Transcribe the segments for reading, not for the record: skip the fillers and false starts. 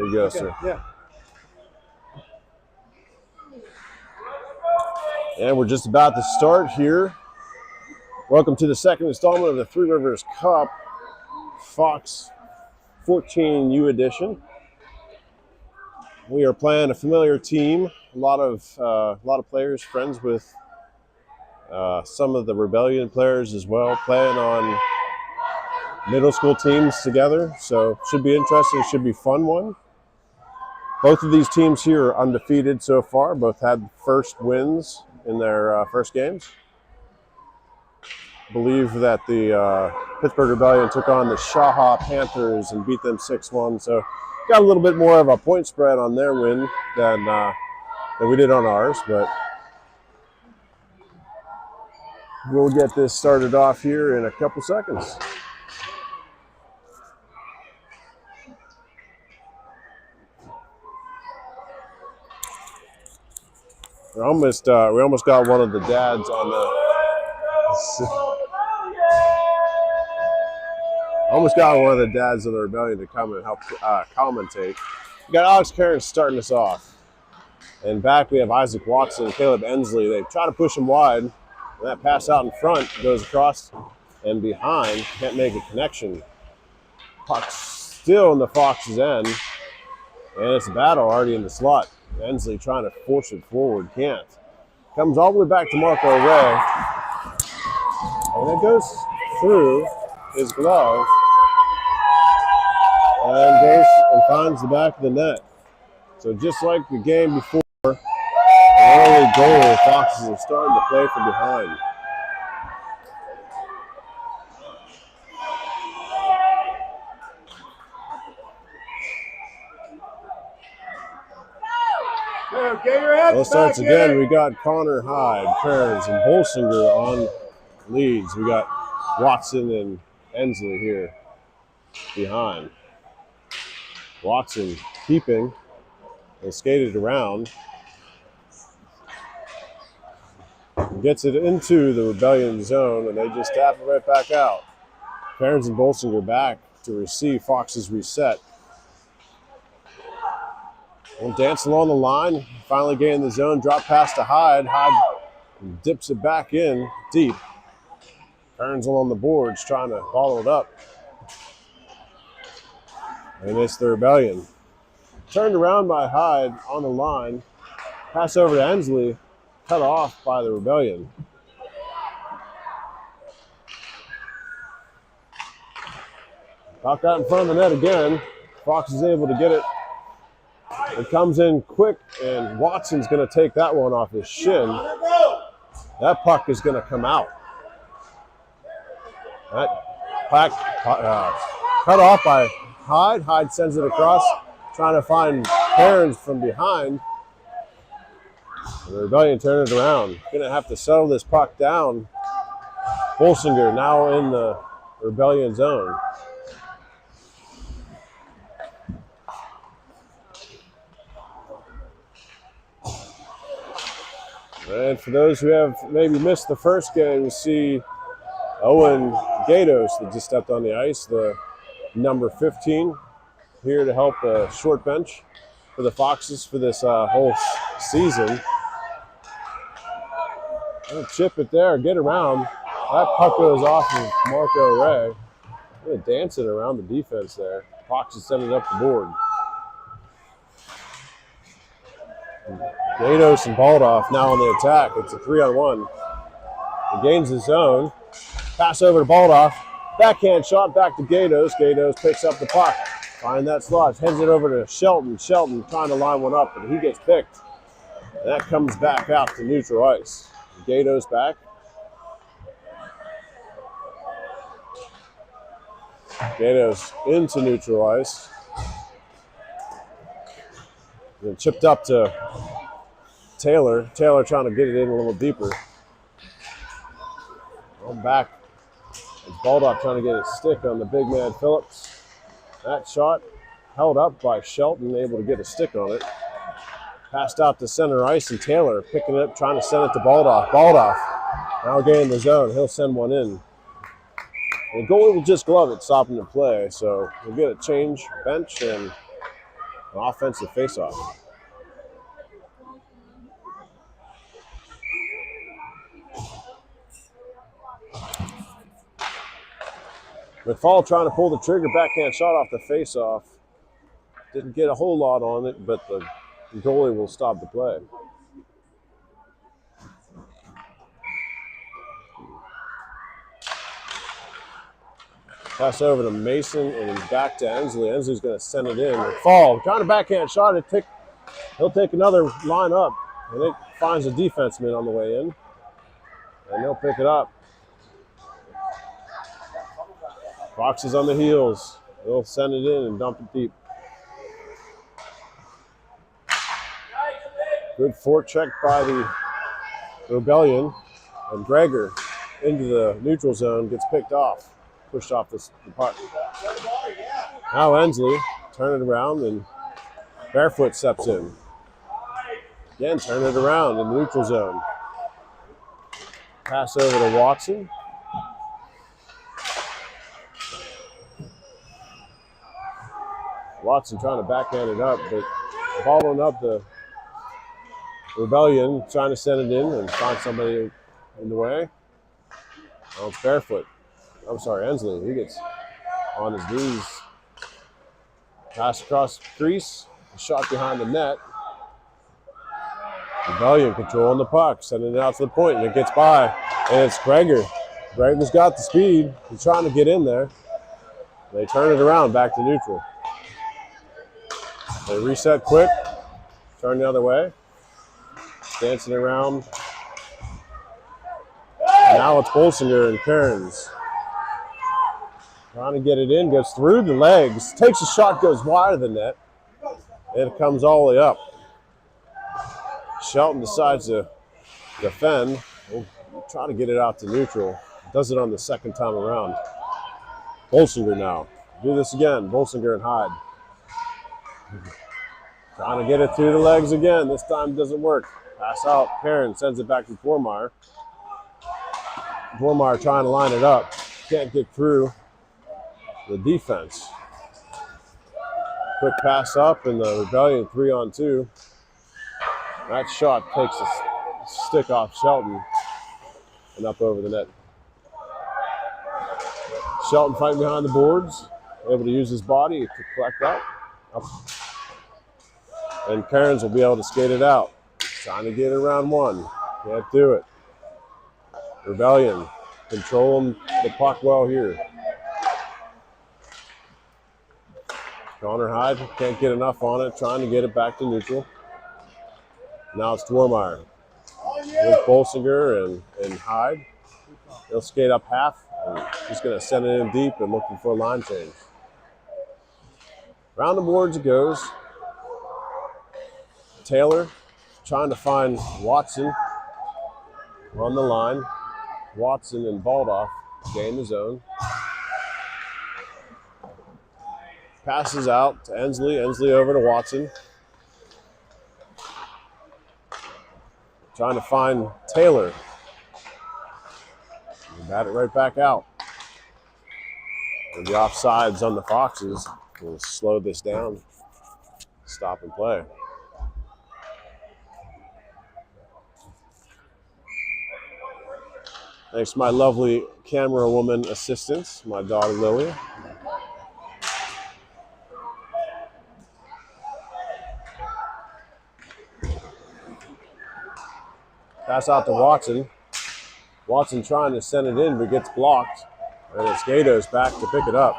There you go, sir. Yeah. And we're just about to start here. Welcome to the second installment of the Three Rivers Cup Fox 14U edition. We are playing a familiar team. A lot of players friends with some of the Rebellion players as well, playing on middle school teams together. So should be interesting. Should be a fun one. Both of these teams here are undefeated so far. Both had first wins in their first games. I believe that the Pittsburgh Rebellion took on the Shaha Panthers and beat them 6-1. So got a little bit more of a point spread on their win than we did on ours. But we'll get this started off here in a couple seconds. We almost got one of the dads on the Rebellion to come and help commentate. We got Alex Cairns starting us off. And back we have Isaac Watson and Caleb Ensley. They try to push him wide. And that pass out in front goes across and behind. Can't make a connection. Puck's still in the Fox's end. And it's a battle already in the slot. Ensley trying to force it forward. Can't. Comes all the way back to Marco Ray. And it goes through his glove. And goes and finds the back of the net. So just like the game before, an early goal, Foxes are starting to play from behind. Well, it starts again. We got Connor Hyde, Cairns, and Bolsinger on leads. We got Watson and Ensley here behind. Watson keeping and skated around. Gets it into the Rebellion zone, and they just tap it right back out. Cairns and Bolsinger back to receive Fox's reset. We'll dance along the line, finally getting the zone, drop pass to Hyde. Hyde dips it back in deep. Cairns along the boards, trying to bottle it up. And it's the Rebellion. Turned around by Hyde on the line. Pass over to Ensley, cut off by the Rebellion. Puck out in front of the net again. Fox is able to get it. It comes in quick, and Watson's going to take that one off his shin. That puck is going to come out. That puck cut off by Hyde. Hyde sends it across, trying to find Cairns from behind. And the Rebellion turn it around. Going to have to settle this puck down. Bolsinger now in the Rebellion zone. And for those who have maybe missed the first game, you see Owen Gatos that just stepped on the ice, the number 15, here to help the short bench for the Foxes for this whole season. I'll chip it there, get around. That puck goes off of Marco Ray. Really dancing around the defense there. Foxes send it up the board. Gatos and Baldoff now on the attack. It's a 3-on-1. He gains his zone. Pass over to Baldoff. Backhand shot back to Gatos. Gatos picks up the puck. Find that slot. Heads it over to Shelton. Shelton trying to line one up, but he gets picked. And that comes back out to neutral ice. Gatos back. Gatos into neutral ice. And chipped up to Taylor. Taylor trying to get it in a little deeper. On back. It's Baldock trying to get his stick on the big man Phillips. That shot held up by Shelton, able to get a stick on it. Passed out to center ice, and Taylor picking it up, trying to send it to Baldock. Baldock now getting the zone. He'll send one in. The goalie will just glove it, stopping the play. So we'll get a change bench, and An offensive faceoff. McFall trying to pull the trigger, backhand shot off the faceoff. Didn't get a whole lot on it, but the goalie will stop the play. Pass over to Mason and back to Ensley. Ensley's going to send it in. McFall trying to backhand shot it. He'll take another line up, and it finds a defenseman on the way in, and they'll pick it up. Fox is on the heels. They'll send it in and dump it deep. Good forecheck by the Rebellion, and Gregor into the neutral zone gets picked off, pushed off the puck. Now Ensley turn it around, and Barefoot steps in. Again, turn it around in the neutral zone. Pass over to Watson. Watson trying to backhand it up, but following up the Rebellion, trying to send it in and find somebody in the way. Oh, it's Barefoot. I'm sorry, Ensley. He gets on his knees. Pass across the crease, shot behind the net. Rebellion controlling the puck, sending it out to the point, and it gets by. And it's Gregor. Gregor's got the speed. He's trying to get in there. They turn it around back to neutral. They reset quick, turn the other way, dancing around. And now it's Bolsinger and Kearns. Trying to get it in, goes through the legs, takes a shot, goes wide of the net, and it comes all the way up. Shelton decides to defend. We'll try to get it out to neutral. Does it on the second time around. Bolsinger now. Do this again, Bolsinger and Hyde. Trying to get it through the legs again. This time doesn't work. Pass out. Perrin sends it back to Dwormeyer. Dwormeyer trying to line it up. Can't get through the defense. Quick pass up, and the Rebellion 3-on-2. That shot takes a stick off Shelton and up over the net. Shelton fighting behind the boards, able to use his body to collect that. Up. And Kearns will be able to skate it out. Trying to get it around one. Can't do it. Rebellion controlling the puck well here. Connor Hyde can't get enough on it, trying to get it back to neutral. Now it's Dwormeyer with Bolsinger and Hyde. He'll skate up half, and he's going to send it in deep and looking for a line change. Round the boards it goes. Taylor trying to find Watson on the line. Watson and Baldoff gain the zone. Passes out to Ensley. Ensley over to Watson. Trying to find Taylor. And bat it right back out. And the offsides on the Foxes will slow this down. Stop and play. Thanks to my lovely camera woman assistants, my daughter Lily. Pass out to Watson. Watson trying to send it in, but gets blocked. And it's Gato's back to pick it up.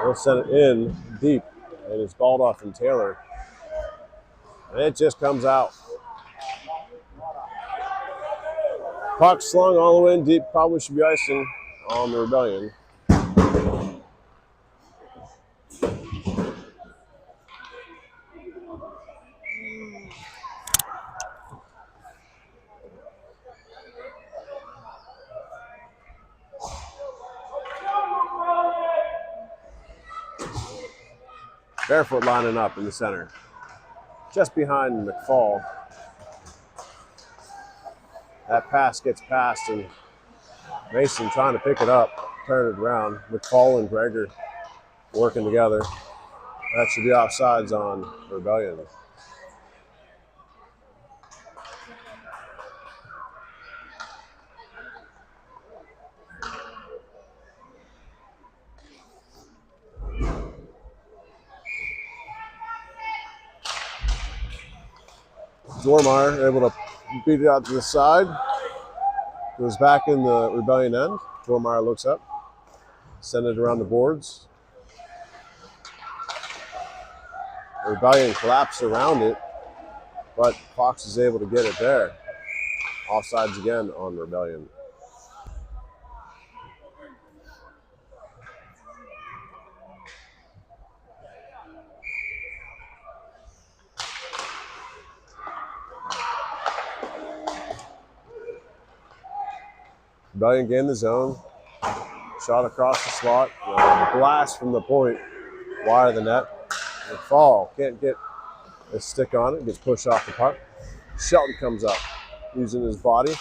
He'll send it in deep. And it's Baldoff and Taylor. And it just comes out. Puck slung all the way in deep. Probably should be icing on the Rebellion. Barefoot lining up in the center. Just behind McFall. That pass gets passed, and Mason trying to pick it up, turn it around. McFall and Gregor working together. That should be offsides on Rebellion. Dormeyer able to beat it out to the side. Goes back in the Rebellion end. Dormeyer looks up. Send it around the boards. Rebellion collapsed around it, but Fox is able to get it there. Offsides again on Rebellion. Rebellion gained the zone. Shot across the slot. Blast from the point. Wide of the net. The fall. Can't get a stick on it. Gets pushed off the puck. Shelton comes up using his body.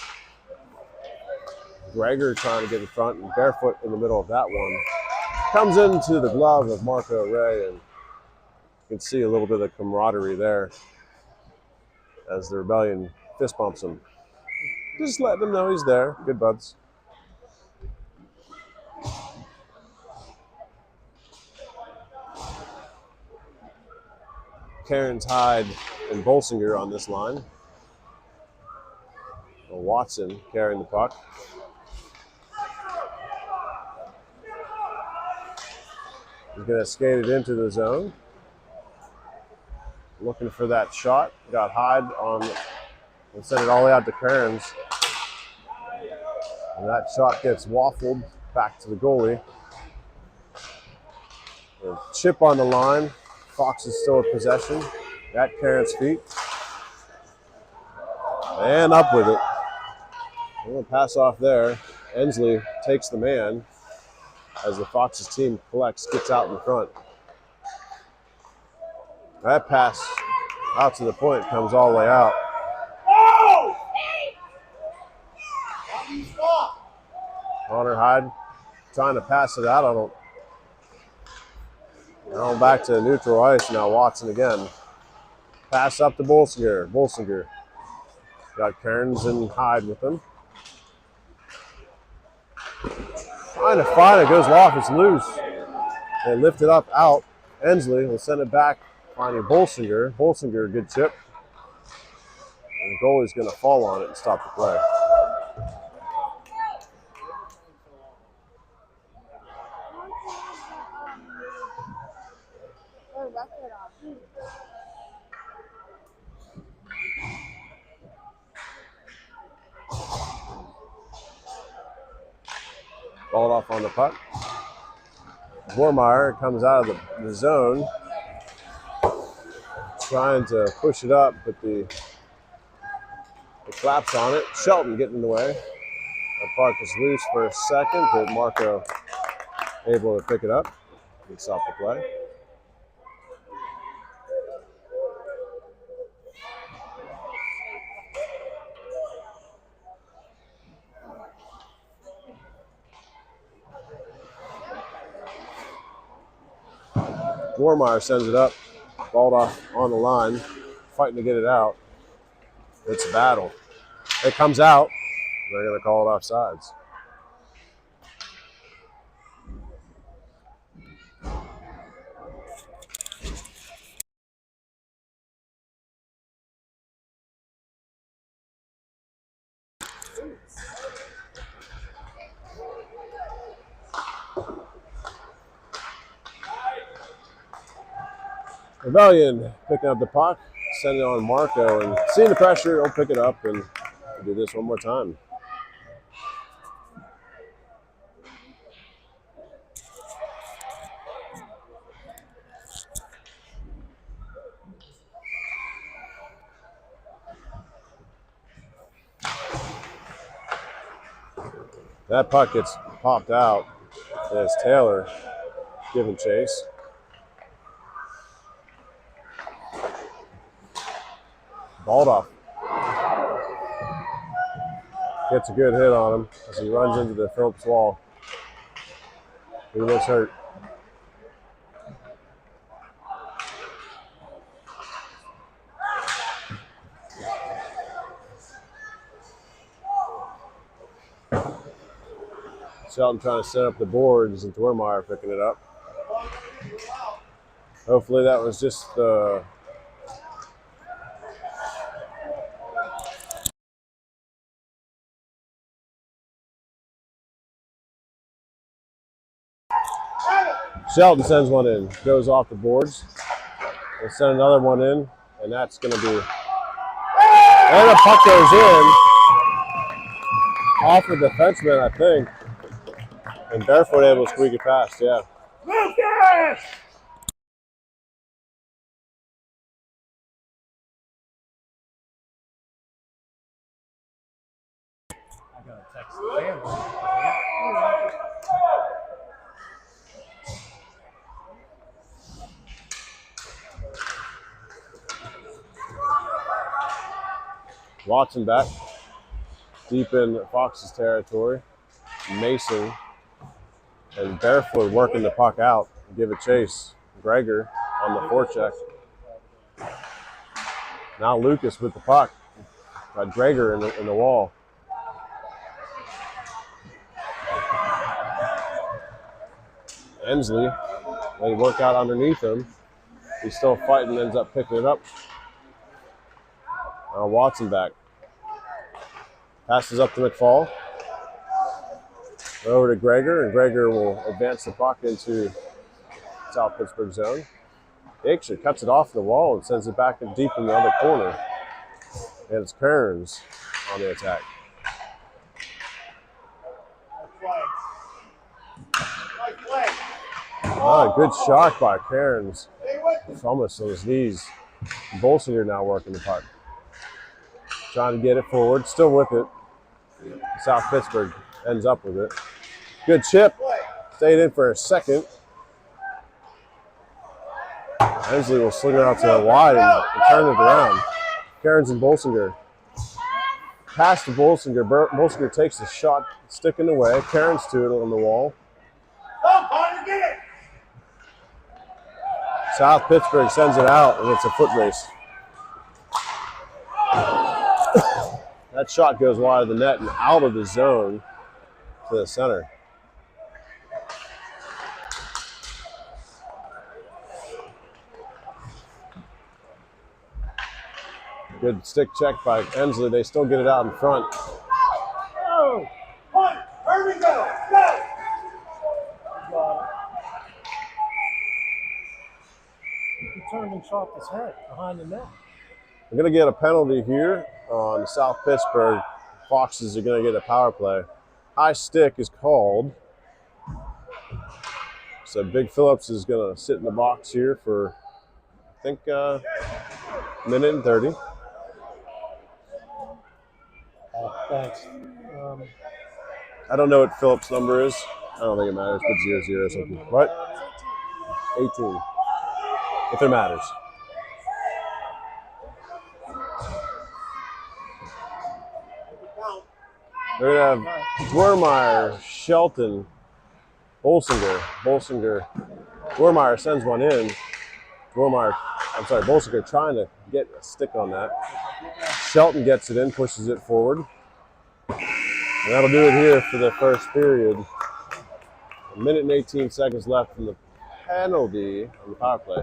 Gregor trying to get in front and barefoot in the middle of that one. Comes into the glove of Marco Ray, and you can see a little bit of camaraderie there as the Rebellion fist bumps him. Just letting him know he's there. Good buds. Cairns, Hyde, and Bolsinger on this line. Watson carrying the puck. He's going to skate it into the zone. Looking for that shot. Got Hyde on and sent it all the way out to Cairns. And that shot gets waffled back to the goalie. A chip on the line. Fox is still in possession at Cairns' feet. And up with it. I'm going to pass off there. Ensley takes the man as the Fox's team collects, gets out in front. That pass out to the point comes all the way out. Connor Hyde trying to pass it out. Now back to neutral ice. Now Watson again. Pass up to Bolsinger. Bolsinger got Cairns and Hyde with him. Trying to find it. Goes off. It's loose. They lift it up out. Ensley will send it back. Finding Bolsinger. Bolsinger, good chip. And the goalie's going to fall on it and stop the play. Balled off on the puck. Bormeyer comes out of the zone. Trying to push it up, but the collapse on it. Shelton getting in the way. That puck is loose for a second, but Marco able to pick it up and stop the play. Bormeyer sends it up, balled off on the line, fighting to get it out. It's a battle. It comes out. They're going to call it offsides. Rebellion picking up the puck, sending it on Marco, and seeing the pressure, he'll pick it up and do this one more time. That puck gets popped out as Taylor giving chase. Balled off. Gets a good hit on him as he runs into the Phillips wall. He looks hurt. Shelton trying to set up the boards and Dwermeyer picking it up. Hopefully that was just the Shelton sends one in, goes off the boards. They send another one in, and that's going to be. And the puck goes in off the defenseman, I think. And Barefoot able to squeak it past, yeah. Lucas! I got to text the family. Watson back, deep in Fox's territory. Mason and Barefoot working the puck out, give a chase. Gregor on the forecheck. Now Lucas with the puck. Got Gregor in the wall. Ensley, they work out underneath him. He's still fighting, ends up picking it up. Watson back. Passes up to McFall. Over to Gregor, and Gregor will advance the puck into South Pittsburgh zone. He actually cuts it off the wall and sends it back deep in the other corner. And it's Kearns on the attack. Good shot by Kearns. It's almost on his knees. Bolsinger now working the puck. Trying to get it forward, still with it. South Pittsburgh ends up with it. Good chip. Stayed in for a second. Ensley will sling it out to the wide and turn it around. Kearns and Bolsinger. Pass to Bolsinger. Bolsinger takes the shot, stick in the way. Kearns to it on the wall. South Pittsburgh sends it out, and it's a foot race. That shot goes wide of the net and out of the zone to the center. Good stick check by Ensley. They still get it out in front. Oh! Punt! Here we go! Go! He turned and chopped his head behind the net. We're going to get a penalty here on South Pittsburgh. Foxes are going to get a power play. High stick is called. So Big Phillips is going to sit in the box here for, I think, a minute and 30. Thanks. I don't know what Phillips' number is. I don't think it matters. Put 0-0 or something. What? 18. If it matters. They're going to have Dwermeyer, Shelton, Bolsinger. Dwermeyer sends one in. Bolsinger trying to get a stick on that. Shelton gets it in, pushes it forward. And that'll do it here for the first period. A minute and 18 seconds left from the penalty on the power play.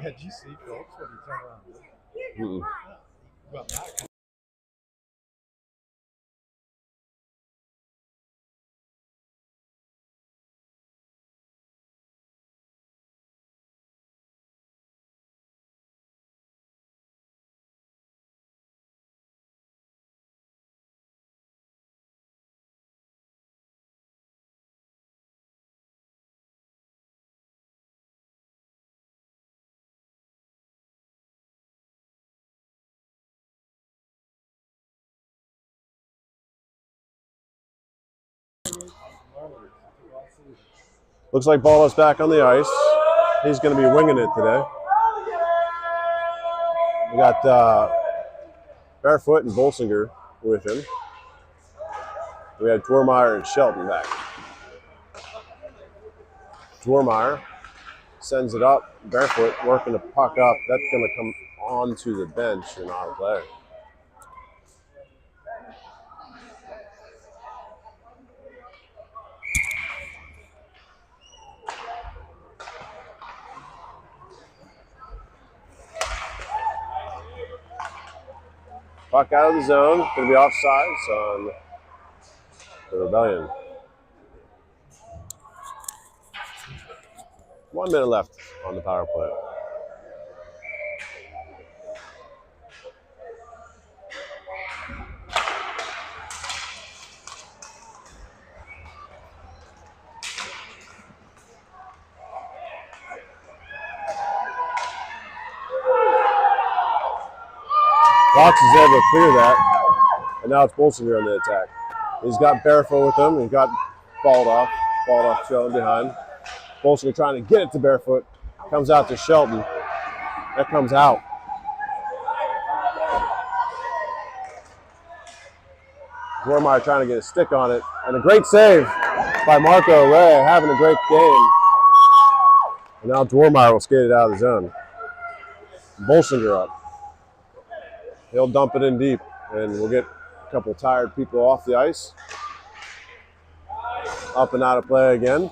Yeah, did you see Phillips when he turned around? Well, back. Looks like Baldo's back on the ice. He's going to be winging it today. We got Barefoot and Bolsinger with him. We had Dwarmeyer and Shelton back. Dwarmeyer sends it up. Barefoot working the puck up. That's going to come onto the bench and out of play. Puck out of the zone. Going to be offsides on the Rebellion. 1 minute left on the power play. Fox is able to clear that, and now it's Bolsinger on the attack. He's got Barefoot with him. He's got Baldoff trailing behind. Bolsinger trying to get it to Barefoot. Comes out to Shelton. That comes out. Dwarmeyer trying to get a stick on it. And a great save by Marco Ray, having a great game. And now Dwarmeyer will skate it out of the zone. Bolsinger up. He'll dump it in deep, and we'll get a couple tired people off the ice. Up and out of play again.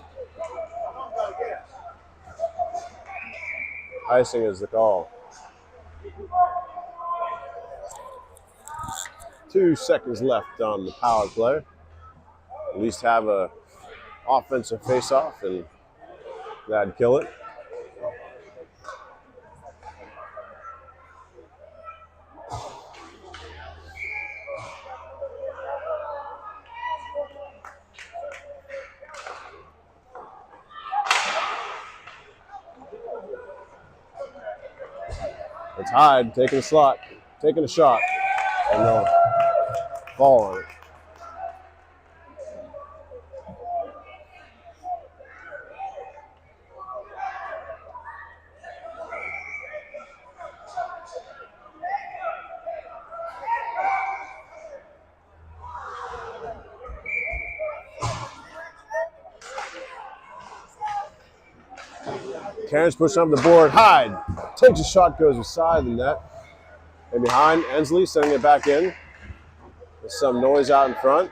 Icing is the call. 2 seconds left on the power play. At least have a offensive face-off, and that'd kill it. It's Hyde taking a slot, taking a shot, and they'll fall on it. Karen's pushing up the board. Hyde takes a shot, goes beside the net. And behind, Ensley sending it back in. There's some noise out in front.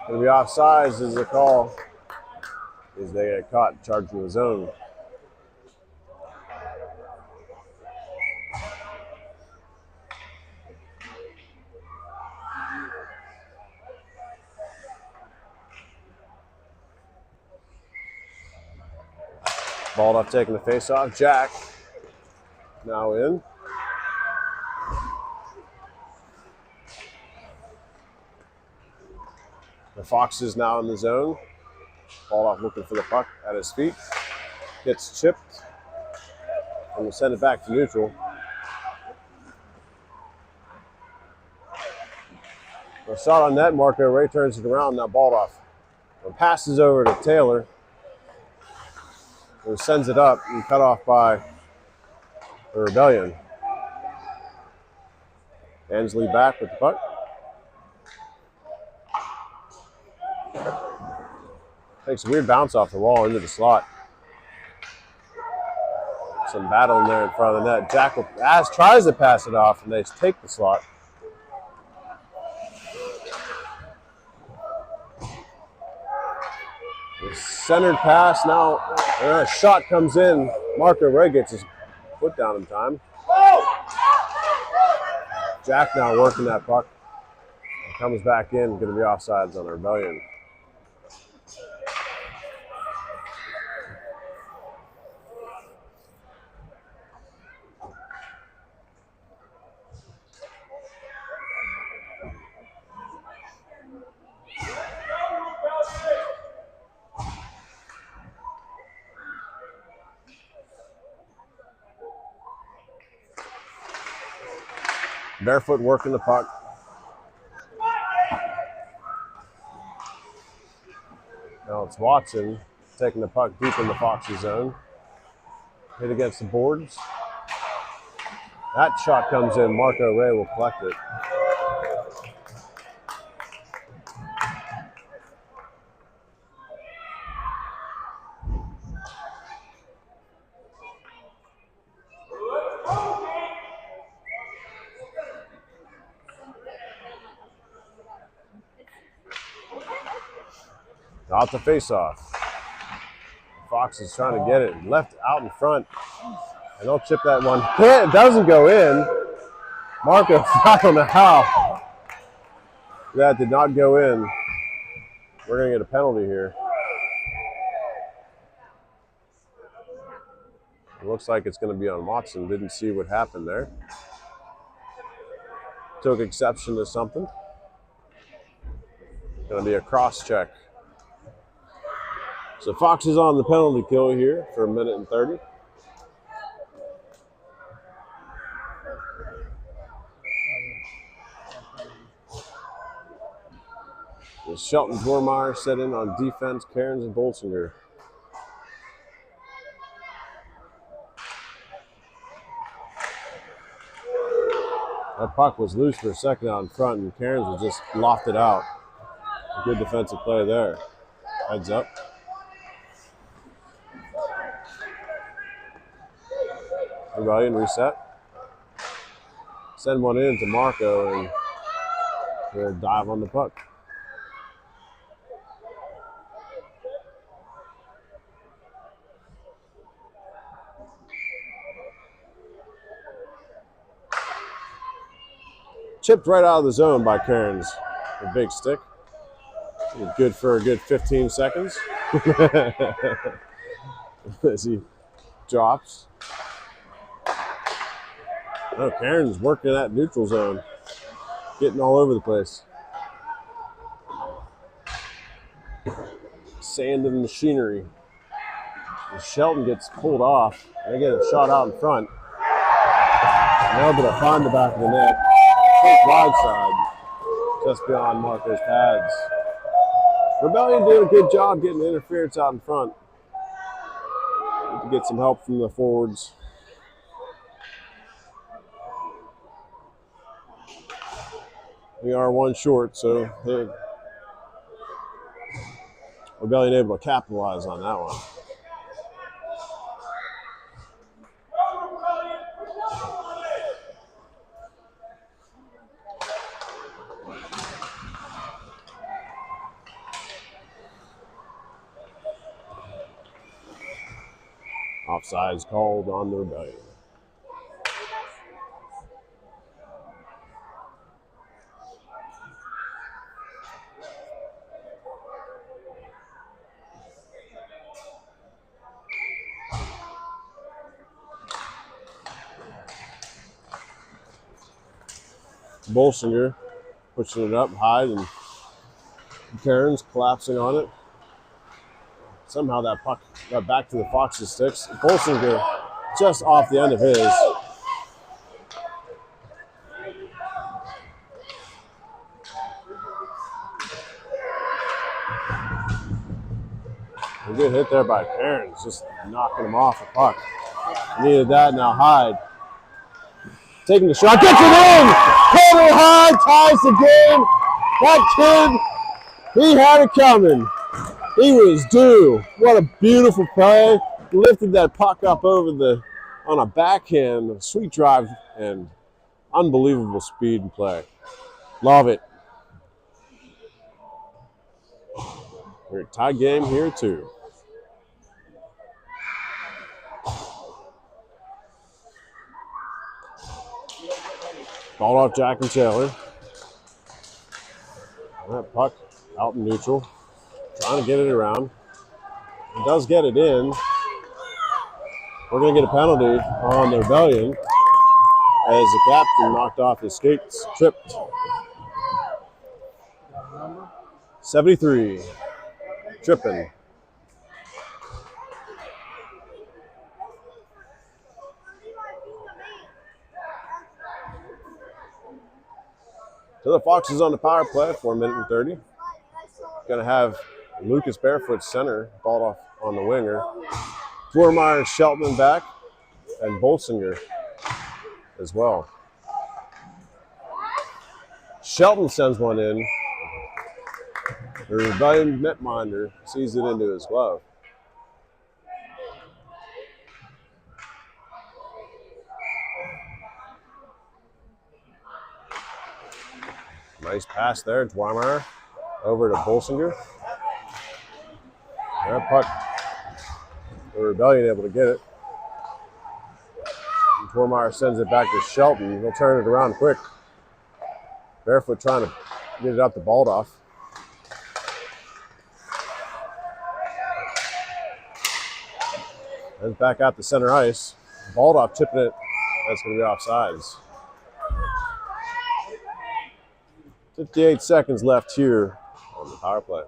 Going to be offsides is the call. As they get caught charging the zone. Baldoff taking the face-off. Jack now in. The Fox is now in the zone. Baldoff looking for the puck at his feet. Gets chipped. And we'll send it back to neutral. A shot on net marker. Ray turns it around. Now Baldoff passes over to Taylor. Who sends it up and cut off by the Rebellion. Ensley back with the puck. Takes a weird bounce off the wall into the slot. Some battle in there in front of the net. Jack tries to pass it off, and they take the slot. The centered pass now. A shot comes in. Marco Ray gets his foot down in time. Jack now working that puck. Comes back in. Going to be offsides on the Rebellion. Barefoot working the puck. Now it's Watson taking the puck deep in the Foxy zone. Hit against the boards. That shot comes in. Marco Ray will collect it. Out the face-off. Fox is trying to get it left out in front. And they'll chip that one. It doesn't go in. Marco, I don't know how. That did not go in. We're going to get a penalty here. It looks like it's going to be on Watson. Didn't see what happened there. Took exception to something. Going to be a cross check. So Fox is on the penalty kill here for 1:30. As Shelton Dwormeyer set in on defense, Cairns and Bolsinger. That puck was loose for a second out in front, and Cairns was just lofted out. A good defensive play there. Heads up. Rebellion reset. Send one in to Marco, and we'll dive on the puck. Chipped right out of the zone by Cairns. A big stick. Good for a good 15 seconds. As he drops. Oh, Cairns working that neutral zone. Getting all over the place. Sand and machinery. And Shelton gets pulled off. They get a shot out in front. Now able to find the back of the net. Wide side. Just beyond Marco's pads. Rebellion doing a good job getting the interference out in front. Need to get some help from the forwards. We are one short, so Rebellion able to capitalize on that one. Offside is called on the Rebellion. Bolsinger pushing it up high, and Cairns collapsing on it. Somehow that puck got back to the Fox's sticks. Bolsinger just off the end of his. A good hit there by Cairns, just knocking him off the puck. Needed that, now Hyde. Taking the shot, gets it in! Carter Hyde ties the game. That kid, he had it coming. He was due. What a beautiful play. Lifted that puck up over on a backhand, a sweet drive, and unbelievable speed and play. Love it. We're a tie game here too. Ball off Jack and Taylor. That puck out in neutral. Trying to get it around. He does get it in. We're going to get a penalty on the Rebellion as the captain knocked off his skates, tripped. 73. Tripping. So the Foxes on the power play, 4:30. Going to have Lucas Barefoot center, ball off on the winger. Dwarmeyer, Shelton back, and Bolsinger as well. Shelton sends one in. The Rebellion netminder sees it into his glove. Nice pass there, Dwarmeyer over to Bolsinger. That puck, the Rebellion able to get it. Dwarmeyer sends it back to Shelton. He'll turn it around quick. Barefoot trying to get it out to Baldoff. And back out to center ice. Baldoff tipping it. That's going to be offsides. 58 seconds left here on the power play.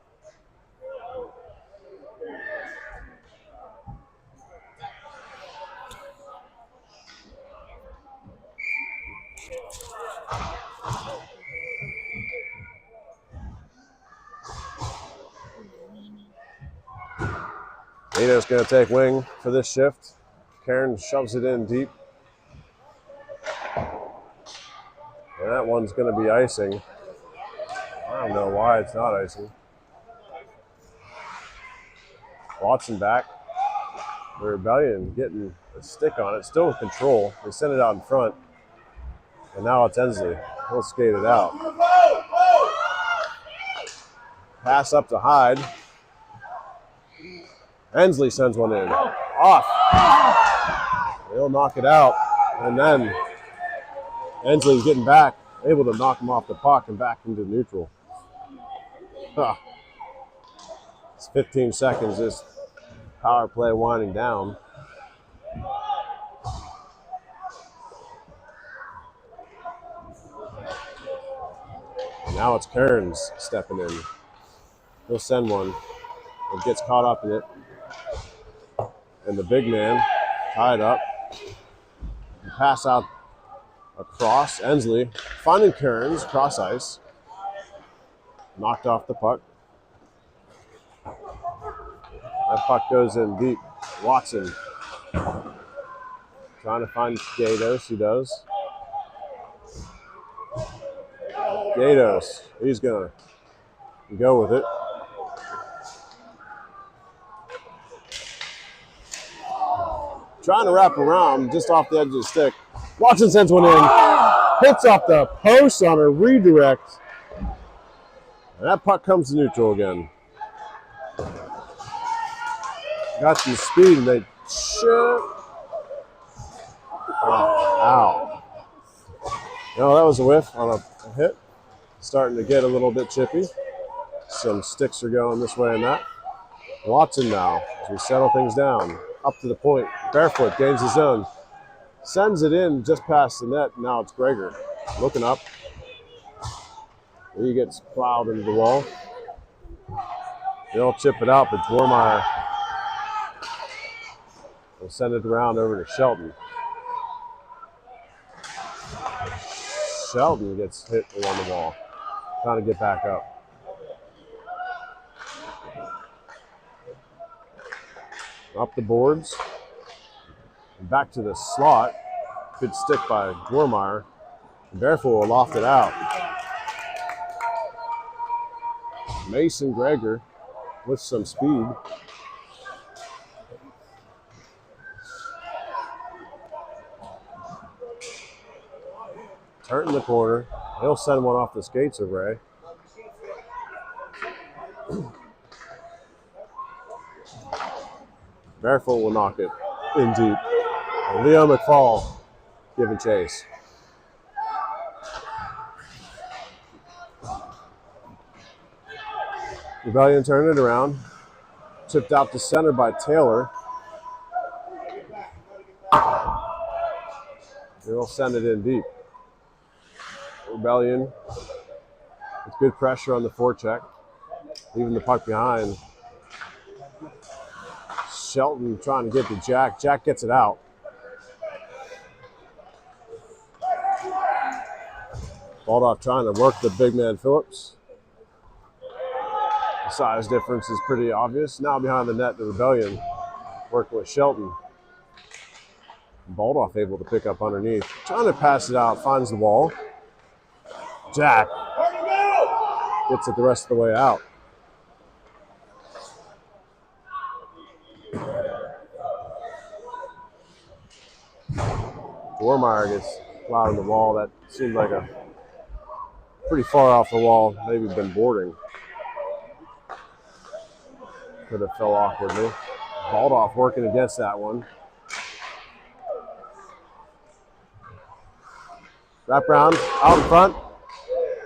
Nato's going to take wing for this shift. Karen shoves it in deep. And that one's going to be icing. I don't know why it's not icing. Watson back. The Rebellion getting a stick on it. Still with control. They send it out in front. And now it's Ensley. He'll skate it out. Pass up to Hyde. Ensley sends one in. Off. He'll knock it out. And then Ensley's getting back, able to knock him off the puck and back into neutral. It's 15 seconds, this power play winding down. And now it's Kearns stepping in. He'll send one. It gets caught up in it. And the big man tied up. Pass out across. Ensley finding Kearns, cross ice. Knocked off the puck. That puck goes in deep. Watson trying to find Gatos. He does. Gatos, he's going to go with it. Trying to wrap around just off the edge of the stick. Watson sends one in. Hits off the post on a redirect. And that puck comes to neutral again. Got some speed and they ow. No, that was a whiff on a hit. Starting to get a little bit chippy. Some sticks are going this way and that. Watson now, as we settle things down. Up to the point. Barefoot gains his own. Sends it in just past the net. Now it's Greger looking up. He gets plowed into the wall. They'll chip it out, but Dwarmeyer will send it around over to Shelton. Shelton gets hit along the wall. Trying to get back up. Up the boards. And back to the slot. Good stick by Dwarmeyer. Barefoot will loft it out. Mason Greger with some speed. Turn in the corner. He'll send one off the skates of Ray. Barefoot will knock it in deep. And Leo McFall giving chase. Rebellion turn it around. Tipped out to center by Taylor. They'll send it in deep. Rebellion with good pressure on the forecheck. Leaving the puck behind. Shelton trying to get to Jack. Jack gets it out. Baldoff trying to work the big man Phillips. size difference is pretty obvious. Now behind the net, the Rebellion working with Shelton. Baldoff able to pick up underneath. Trying to pass it out, finds the ball. Jack gets it the rest of the way out. Warmeyer gets loud on the wall. That seemed like a pretty far off the wall. Maybe been boarding. Could have fell awkwardly. Baldoff working against that one. Wrap around, out in front.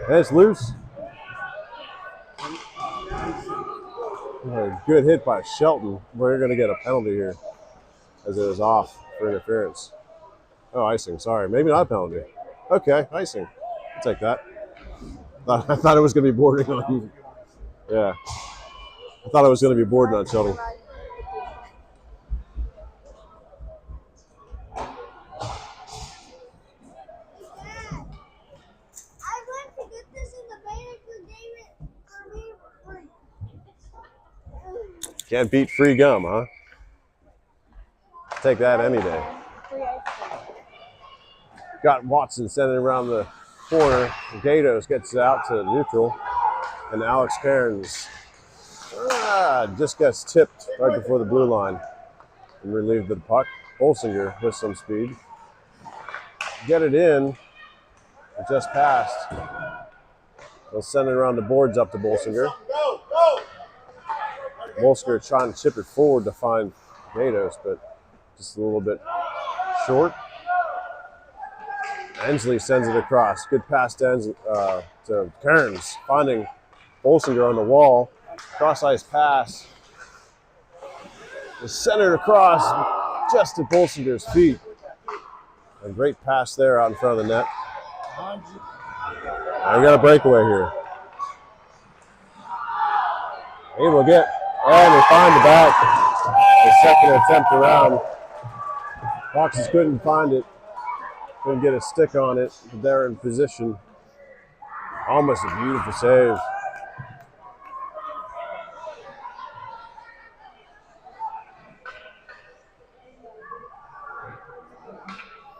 And it's loose. A good hit by Shelton. We're going to get a penalty here as it was off for interference. Oh, icing. Sorry. Maybe not a penalty. Okay, icing. I'll take that. I thought it was going to be boarding on. Yeah. I thought it was going to be boarding on Shelton. Can't beat free gum, huh? Take that any day. Got Watson sending around the corner. Gatos gets it out to neutral. And Alex Cairns just gets tipped right before the blue line and relieved the puck. Bolsinger with some speed. Get it in. It just passed. They'll send it around the boards up to Bolsinger. Bolsinger trying to chip it forward to find Gatos, but just a little bit short. Ensley sends it across. Good pass to Cairns, finding Bolsinger on the wall. Cross-ice pass. Is centered across just at Bolsinger's feet. A great pass there out in front of the net. And we got a breakaway here. Able to get, and they find the back. The second attempt around. Foxes couldn't find it. Couldn't get a stick on it. But they're in position. Almost a beautiful save.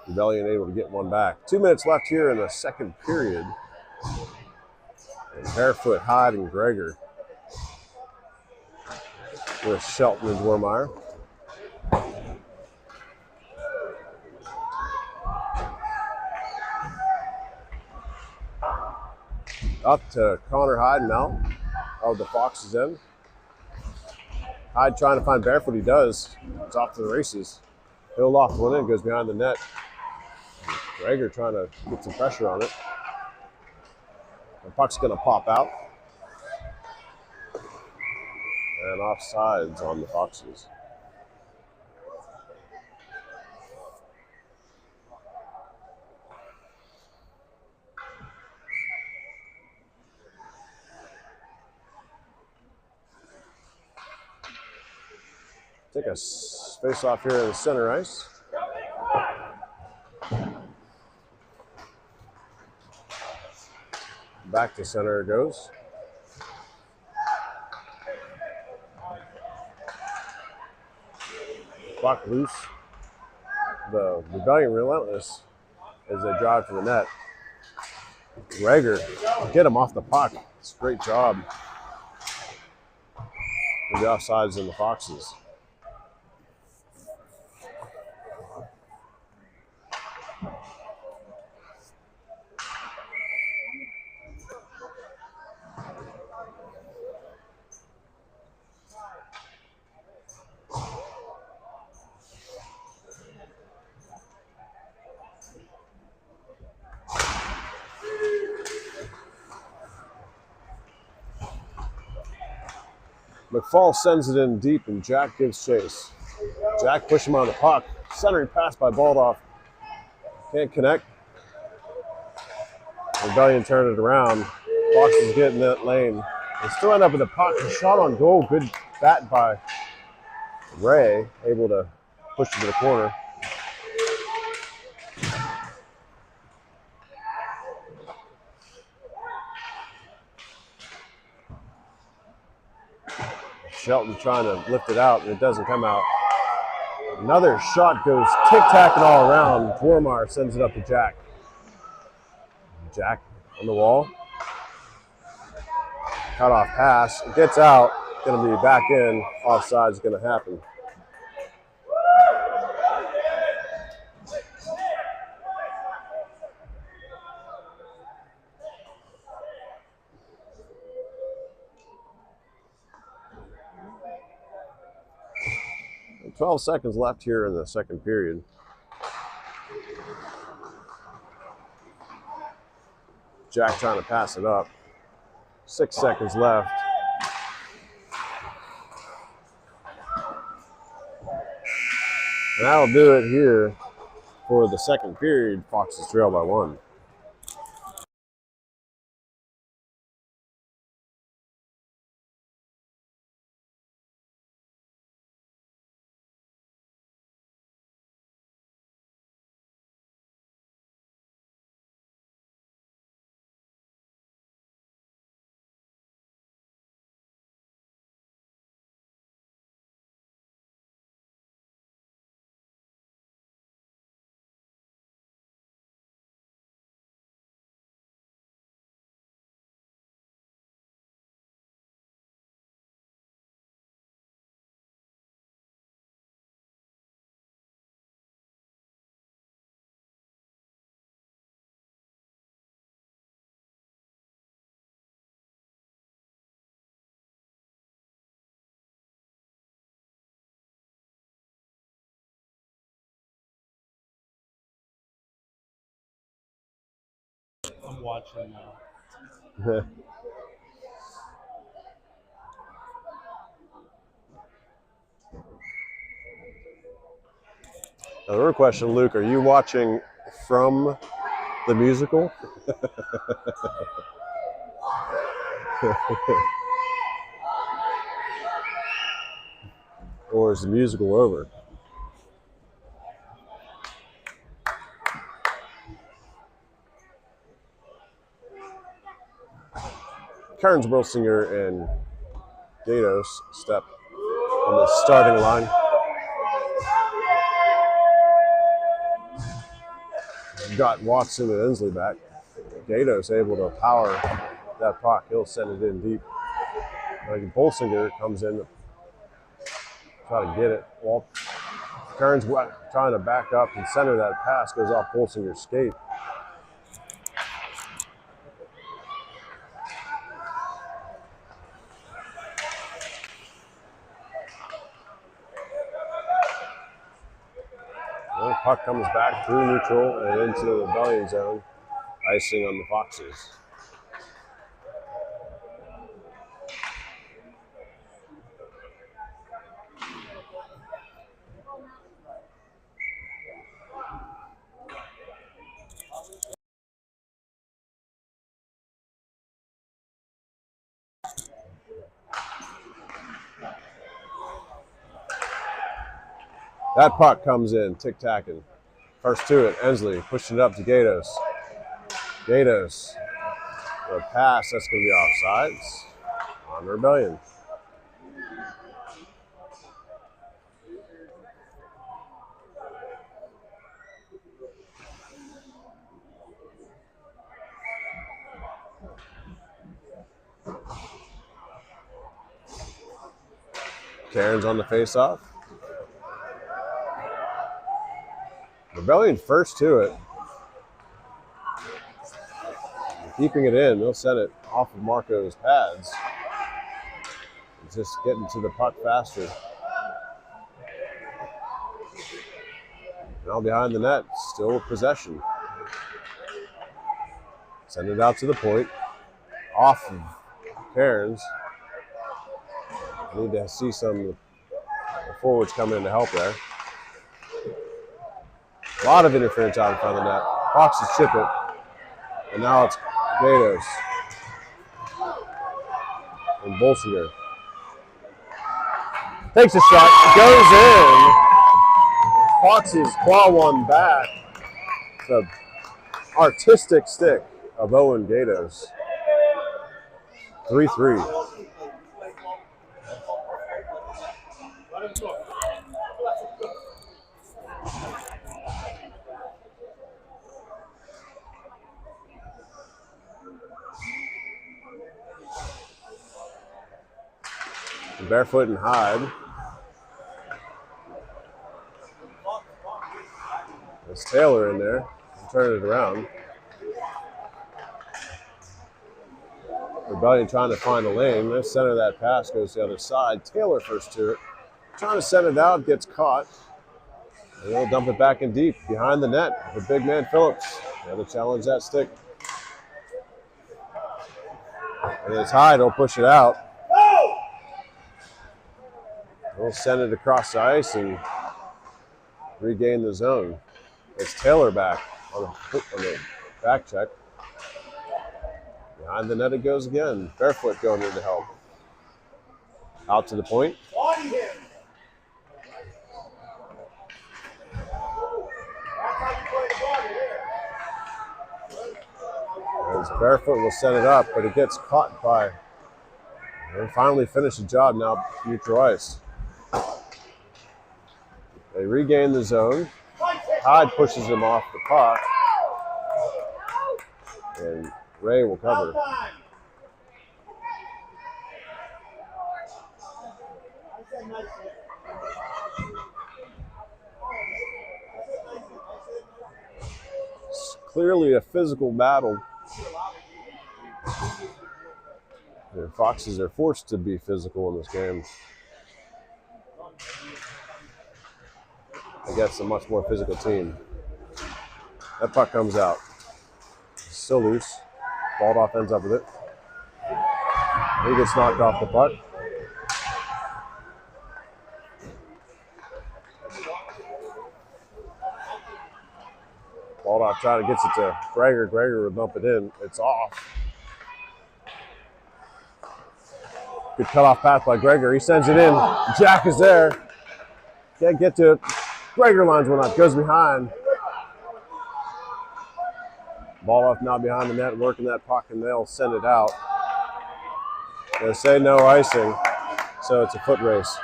Rebellion able to get one back. 2 minutes left here in the second period. And Barefoot, Hyde, and Greger with Shelton and Dwermeyer. Up to Connor Hyde now of the Foxes end. Hyde trying to find Barefoot. He does. It's off to the races. He'll loft one in, goes behind the net. Greger trying to get some pressure on it. The puck's going to pop out. And offsides on the Foxes. Take a face off here in the center ice. Back to center it goes. Puck loose. The Rebellion relentless as they drive to the net. Greger, get him off the puck. It's a great job. And the offsides in the Foxes. McFall sends it in deep, and Jack gives chase. Jack pushes him on the puck. Centering pass by Baldoff. Can't connect. Rebellion turned it around. Fox is getting that lane. They still end up with the puck. A shot on goal. Good bat by Ray. Able to push it to the corner. Shelton trying to lift it out, and it doesn't come out. Another shot goes tic-tacking all around. Dwarmeyer sends it up to Jack. Jack on the wall. Cut off pass. It gets out. Going to be back in. Offside is going to happen. And 12 seconds left here in the second period. Jack trying to pass it up. 6 seconds left. And that'll do it here for the second period. Foxes trail by 1. I'm watching now. Now, the real question, Luke, are you watching from the musical? Or is the musical over? Kearns, Wilsinger, and Gatos step on the starting line. Got Watson and Inslee back. Gatos able to power that puck. He'll send it in deep. Like Bolsinger comes in to try to get it. Well, Kearns trying to back up and center that pass, goes off Bolsinger's skate. The puck comes back through neutral and into the belly zone. Icing on the Foxes. That puck comes in, tic-tacking. First to it, Ensley pushing it up to Gatos. Gatos, a pass, that's going to be offsides on Rebellion. Cairns on the face-off. Rebellion first to it. Keeping it in, they'll set it off of Marco's pads. Just getting to the puck faster. Now behind the net, still with possession. Send it out to the point. Off of Cairns. Need to see some forwards come in to help there. A lot of interference out in front of the net. Foxes chip it. And now it's Gatos. And Bolsinger. Takes a shot. Goes in. Foxes claw one back. The artistic stick of Owen Gatos. 3-3. Barefoot and Hyde. There's Taylor in there. Turn it around. Rebellion trying to find a lane. Let's center that pass, goes to the other side. Taylor first to it. Trying to send it out, gets caught. And they'll dump it back in deep behind the net. The big man Phillips. Got to challenge that stick. And it's Hyde, he'll push it out. We'll send it across the ice and regain the zone. It's Taylor back on the back check. Behind the net it goes again. Barefoot going in to help. Out to the point. As Barefoot will set it up, but it gets caught by. And finally finish the job now, neutral ice. They regain the zone. Hyde pushes him off the puck. And Ray will cover. It's clearly a physical battle. The Foxes are forced to be physical in this game. Against a much more physical team. That puck comes out. Still loose. Baldoff ends up with it. He gets knocked off the puck. Baldoff trying to get it to Greger. Greger would bump it in. It's off. Good cutoff pass by Greger. He sends it in. Jack is there. Can't get to it. Greger lines one up. Goes behind. Baldoff now behind the net, working that puck, and they'll send it out. They say no icing, so it's a foot race.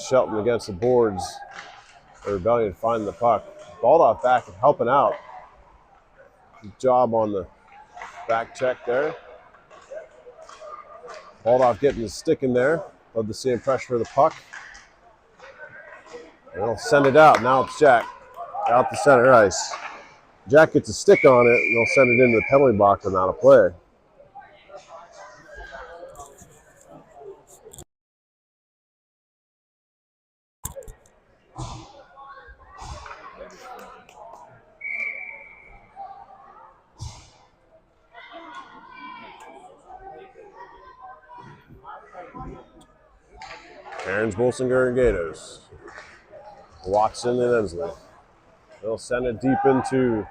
Shelton against the boards. The Rebellion find the puck. Baldoff back and helping out. Good job on the back check there. Baldoff getting the stick in there. Love to see him pressure the puck. And they'll send it out. Now it's Jack. Out the center ice. Jack gets a stick on it, and they'll send it into the penalty box and out of play. Cairns, Bolsinger, and Gatos. Watson and Ensley. They'll send it deep into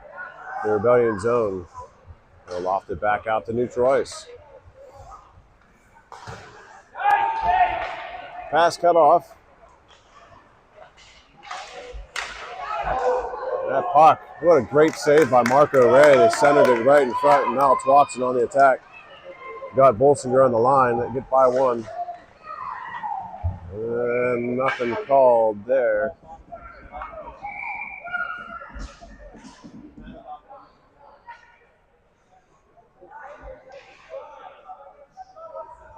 the Rebellion zone. They'll loft it back out to neutral ice. Pass cut off. And that puck, what a great save by Marco Ray. They centered it right in front, and now it's Watson on the attack. Got Bolsinger on the line. They get by one. And nothing called there.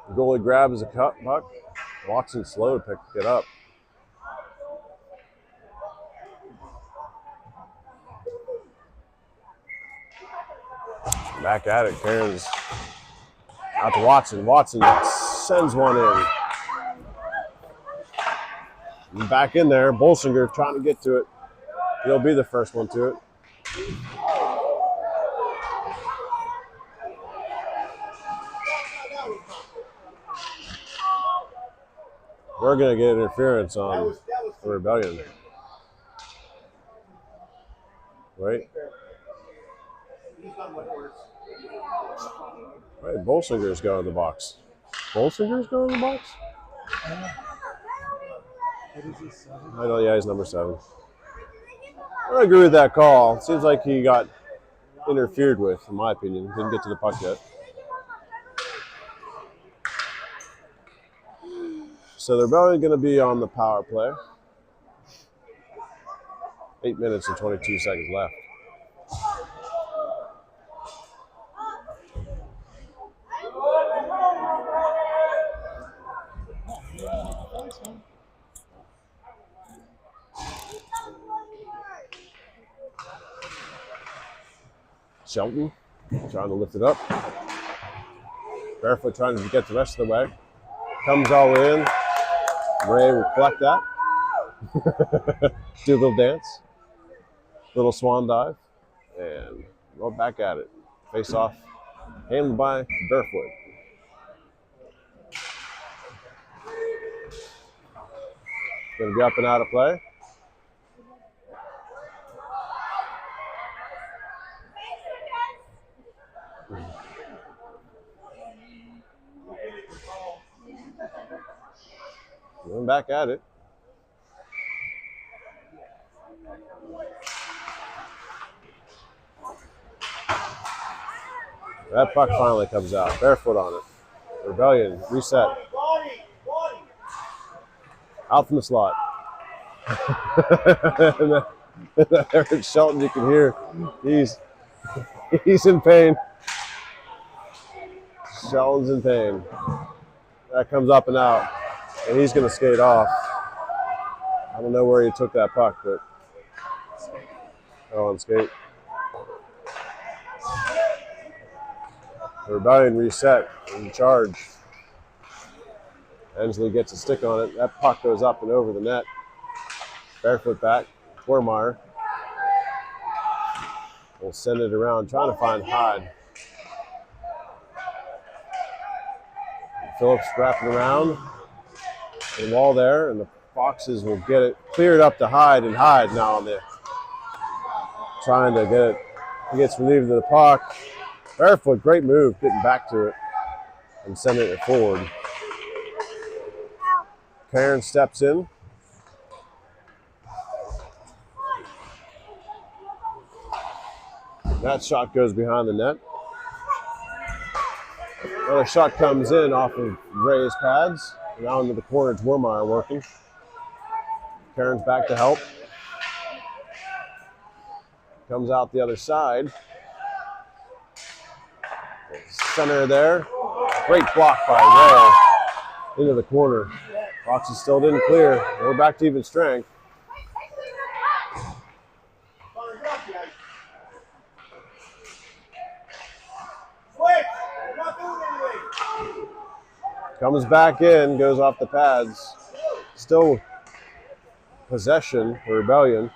The goalie grabs a puck. Watson slow to pick it up. Back at it, Cairns. Out to Watson. Watson sends one in. And back in there, Bolsinger trying to get to it. He'll be the first one to it. We're going to get interference on the Rebellion. Wait. Right, Bolsinger's going in the box. Bolsinger's going in the box? I know, yeah, he's number 7. I agree with that call. Seems like he got interfered with, in my opinion. Didn't get to the puck yet. So they're probably going to be on the power play. 8 minutes and 22 seconds left. Shelton trying to lift it up. Barefoot trying to get the rest of the way. Comes all in. Ray will collect that. Do a little dance. Little swan dive. And roll back at it. Face off. Handled by Barefoot. Going to be up and out of play. Going back at it. That puck finally comes out. Barefoot on it. Rebellion, reset. Out from the slot. Eric Shelton, you can hear, he's in pain. Shelton's in pain. That comes up and out, and he's going to skate off. I don't know where he took that puck, but on skate. The Rebellion reset and charge. Ensley gets a stick on it. That puck goes up and over the net. Barefoot back. Tormeyer will send it around, trying to find Hyde. Phillips wrapping around the wall there, and the Foxes will get it cleared up to Hyde, and Hyde now on there trying to get it. He gets relieved of the puck. Barefoot, great move, getting back to it and sending it forward. Karen steps in. That shot goes behind the net. Another shot comes in off of Ray's pads. Now into the corner, it's Wormeyer working. Karen's back to help. Comes out the other side. Center there. Great block by Ray into the corner. Foxes still didn't clear. We're back to even strength. Comes back in, goes off the pads. Still possession for Rebellion.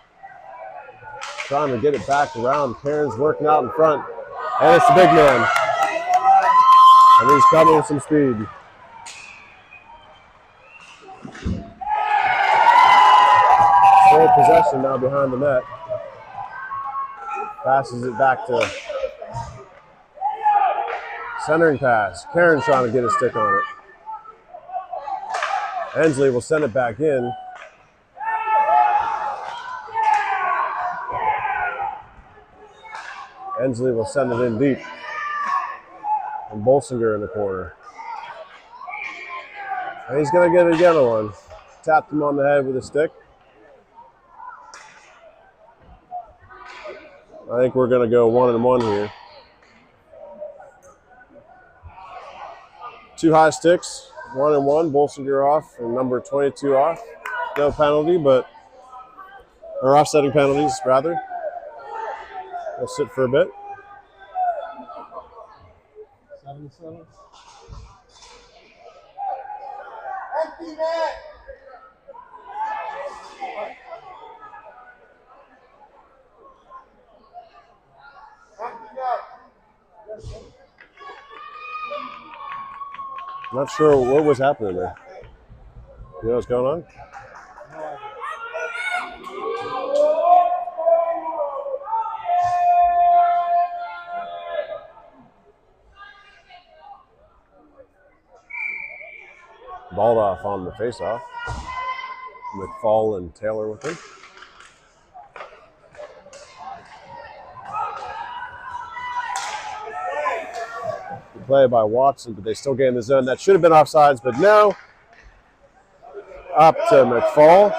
Trying to get it back around. Karen's working out in front. And it's the big man. And he's coming with some speed. Full possession now behind the net. Passes it back to centering pass. Karen's trying to get a stick on it. Ensley will send it back in. Ensley will send it in deep. And Bolsinger in the corner. And he's going to get a yellow one. Tapped him on the head with a stick. I think we're going to go 1-1 here. 2 high sticks. 1-1, Bolsinger off, and number 22 off. No penalty, or offsetting penalties, rather. We'll sit for a bit. 7-7. Empty net! Empty net! I'm not sure what was happening there. You know what's going on? Balled off on the face-off. McFall and Taylor with him. play by Watson, but they still gain the zone. That should have been offsides, but no. Up to McFall.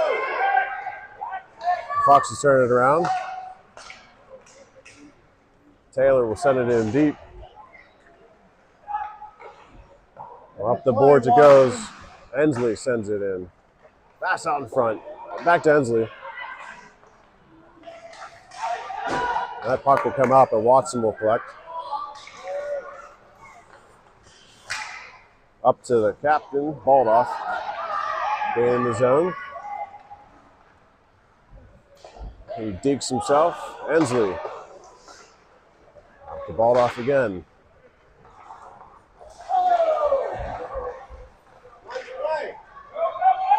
Fox is turning it around. Taylor will send it in deep. Up the boards it goes. Ensley sends it in. Pass out in front. Back to Ensley. That puck will come out, but Watson will collect. Up to the captain, Baldoff. In the zone. He digs himself. Ensley. Up to Baldoff again.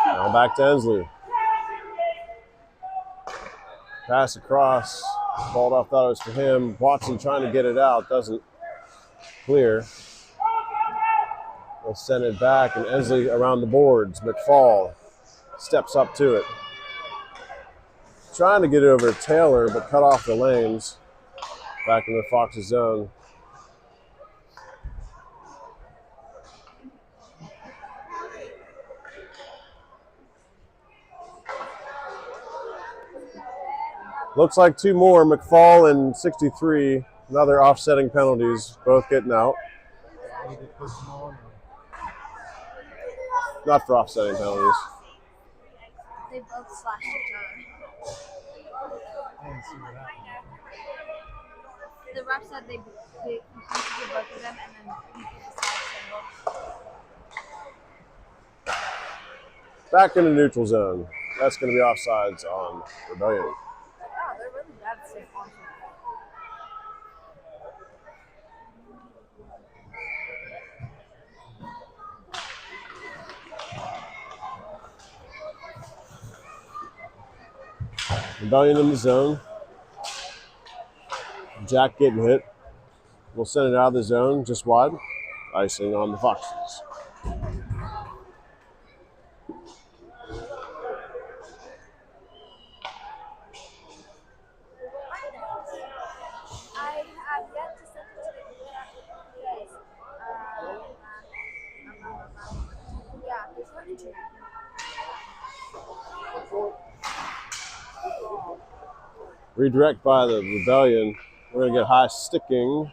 Now back to Ensley. Pass across. Baldoff thought it was for him. Watson trying to get it out. Doesn't clear. They'll send it back, and Ensley around the boards. McFall steps up to it. Trying to get it over to Taylor, but cut off the lanes. Back in the Fox's zone. Looks like two more, McFall and 63. Another offsetting penalties, both getting out. Not for offsetting penalties. They both slashed each other. I didn't see what happened. The ref said they completed both of them and then he did the slide single. Back in the neutral zone. That's going to be offsides on Rebellion. Wow, they're really bad at safe on. Rebellion in the zone. Jack getting hit. We'll send it out of the zone, just wide. Icing on the Foxes. I have yet to send it to you guys. Yeah, there's one internet. Redirect by the Rebellion. We're going to get high sticking.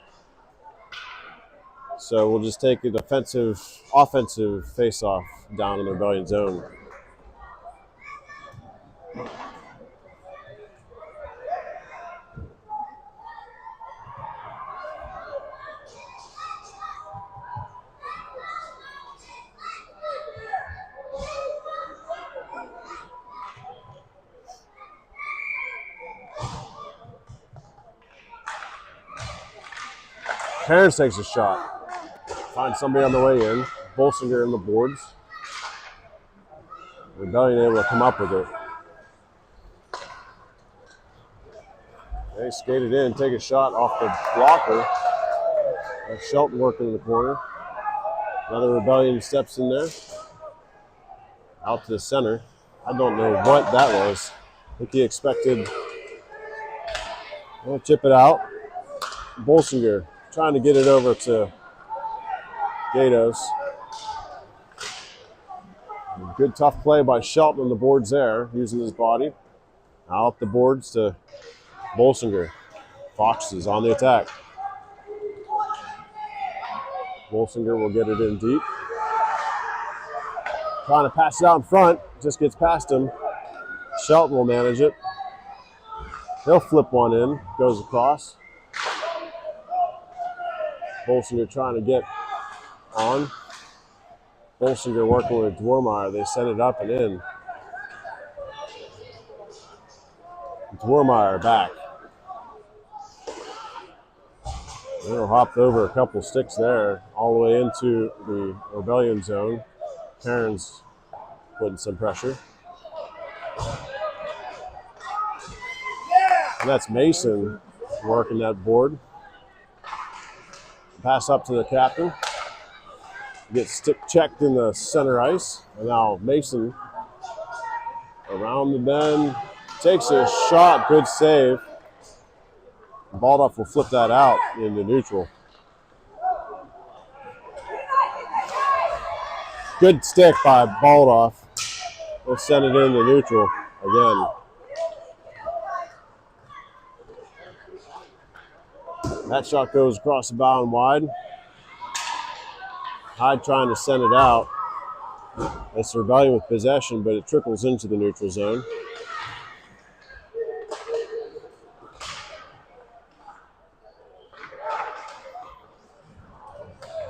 So we'll just take an offensive face-off down in the Rebellion zone. Terrence takes a shot. Finds somebody on the way in. Bolsinger in the boards. Rebellion able to come up with it. They skated in, take a shot off the blocker. Shelton working in the corner. Another Rebellion steps in there. Out to the center. I don't know what that was. I think he expected. We'll chip it out. Bolsinger trying to get it over to Gatos. Good tough play by Shelton on the boards there, using his body. Now up the boards to Bolsinger. Foxes on the attack. Bolsinger will get it in deep. Trying to pass it out in front, just gets past him. Shelton will manage it. He'll flip one in, goes across. Bolsinger trying to get on. Bolsinger working with Dwormeyer. They send it up and in. Dwormeyer back. They'll hop over a couple sticks there, all the way into the Rebellion zone. Cairns putting some pressure. And that's Mason working that board. Pass up to the captain. Gets stick checked in the center ice. And now Mason around the bend. Takes a shot. Good save. Baldoff will flip that out into neutral. Good stick by Baldoff. We'll send it into neutral again. That shot goes across the bow and wide. Hyde trying to send it out. It's Rebellion with possession, but it trickles into the neutral zone.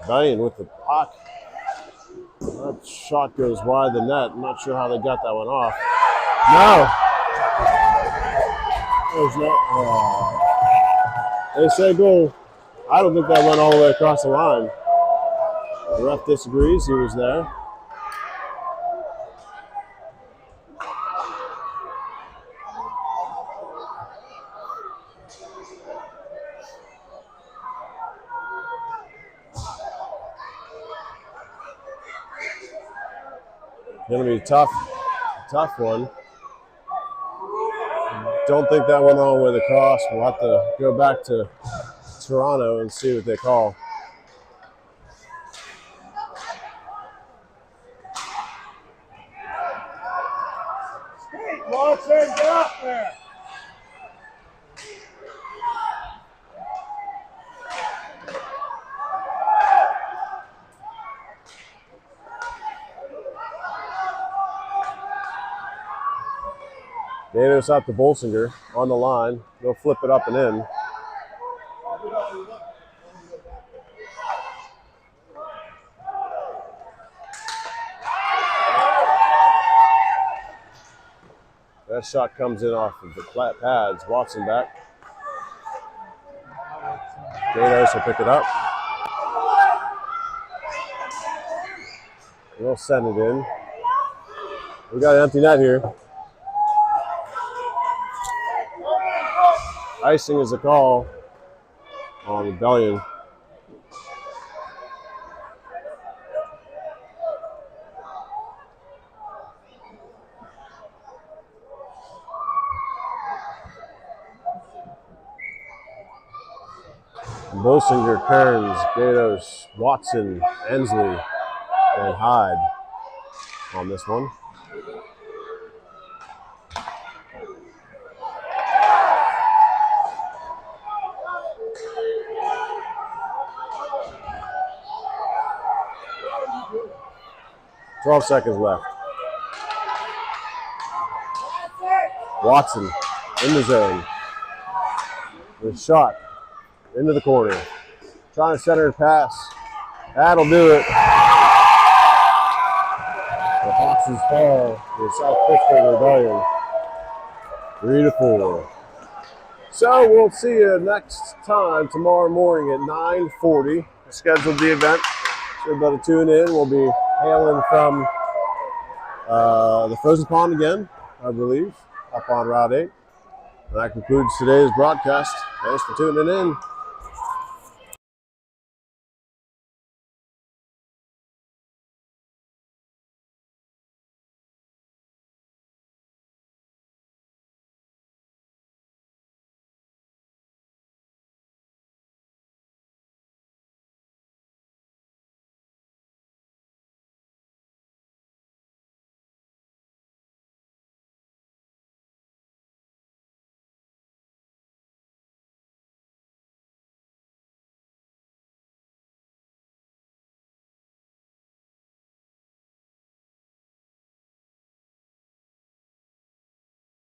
Rebellion with the block. That shot goes wide the net. I'm not sure how they got that one off. No. There's no. They say goal. I don't think that went all the way across the line. The ref disagrees. He was there. Gonna be a tough one. Don't think that went all the way across. We'll have to go back to Toronto and see what they call. Watson, get up there. Davis out to Bolsinger on the line. They'll flip it up and in. That shot comes in off of the flat pads. Watson back. Davis will pick it up. We'll send it in. We got an empty net here. Icing is a call on Rebellion. Bolsinger, Kearns, Gatos, Watson, Ensley, and Hyde on this one. "12 seconds left. Watson in the zone. The shot into the corner. Trying to center a pass. That'll do it. The Hawks fall to South Pittsburgh Rebellion. 3-4. So we'll see you next time tomorrow morning at 9:40. Scheduled the event. So everybody tune in. We'll be hailing from the Frozen Pond again, I believe, up on Route 8. And that concludes today's broadcast. Thanks for tuning in.